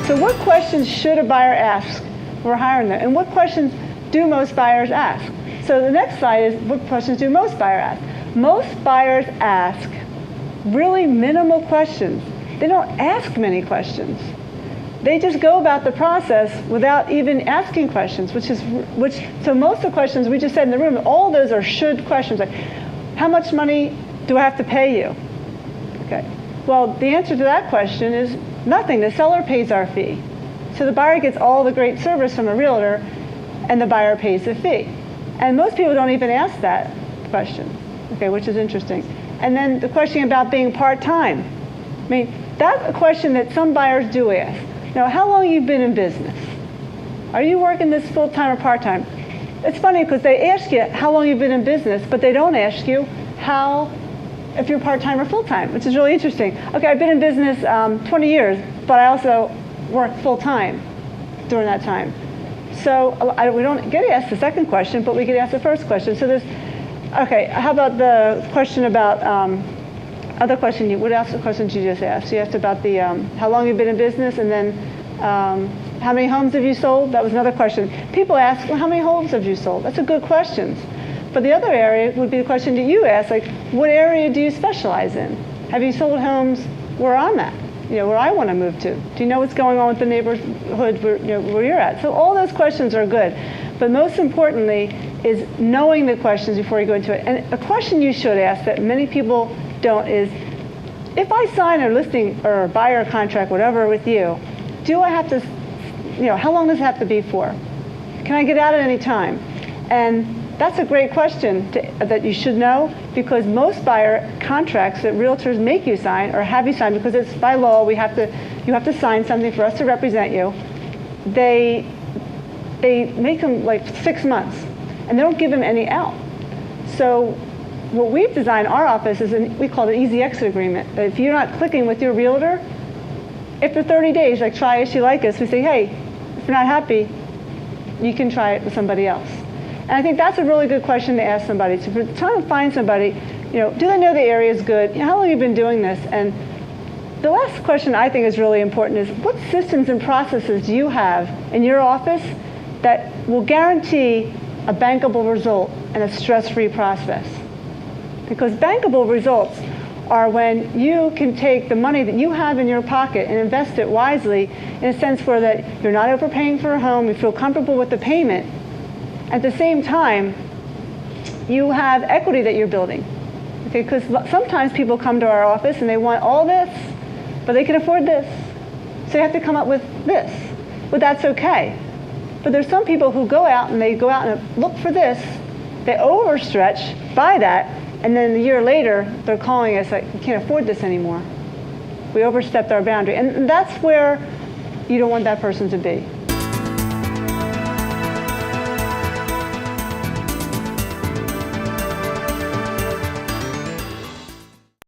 So what questions should a buyer ask when we're hiring them? And what questions do most buyers ask? So the next slide is, what questions do most buyers ask? Most buyers ask really minimal questions. They don't ask many questions. They just go about the process without even asking questions, so most of the questions we just said in the room, all those are should questions, like, how much money do I have to pay you? Okay. Well, the answer to that question is nothing. The seller pays our fee. So the buyer gets all the great service from a realtor, and the buyer pays the fee. And most people don't even ask that question, okay, which is interesting. And then the question about being part-time. I mean, that's a question that some buyers do ask. Now, how long you've been in business? Are you working this full-time or part-time? It's funny because they ask you how long you've been in business, but they don't ask you if you're part-time or full-time, which is really interesting. Okay, I've been in business 20 years, but I also work full-time during that time. So we don't get asked the second question, but we get asked the first question. So okay, how about the question about, other question, what else the question you just asked? You asked about the, how long you've been in business, and then how many homes have you sold? That was another question. People ask, well, how many homes have you sold? That's a good question. But the other area would be the question that you ask, like, what area do you specialize in? Have you sold homes where I'm at? Where I want to move to? Do you know what's going on with the neighborhood where you're at? So all those questions are good. But most importantly is knowing the questions before you go into it. And a question you should ask that many people don't is, if I sign a listing or a buyer contract, whatever, with you, do I have to, how long does it have to be for? Can I get out at any time? And that's a great question that you should know, because most buyer contracts that realtors make you sign or have you sign, because it's by law, you have to sign something for us to represent you. They make them like 6 months, and they don't give them any out. So what we've designed our office is, we call it an easy exit agreement. That if you're not clicking with your realtor, after 30 days, like try as you like us, we say, hey, if you're not happy, you can try it with somebody else. And I think that's a really good question to ask somebody. So if you're trying to find somebody, do they know the area is good? How long have you been doing this? And the last question I think is really important is, what systems and processes do you have in your office that will guarantee a bankable result and a stress-free process? Because bankable results are when you can take the money that you have in your pocket and invest it wisely, in a sense where that you're not overpaying for a home, you feel comfortable with the payment. At the same time, you have equity that you're building. Okay, because sometimes people come to our office and they want all this, but they can afford this. So they have to come up with this. But that's okay. But there's some people who go out and look for this, they overstretch, buy that, and then a year later, they're calling us like, we can't afford this anymore. We overstepped our boundary. And that's where you don't want that person to be.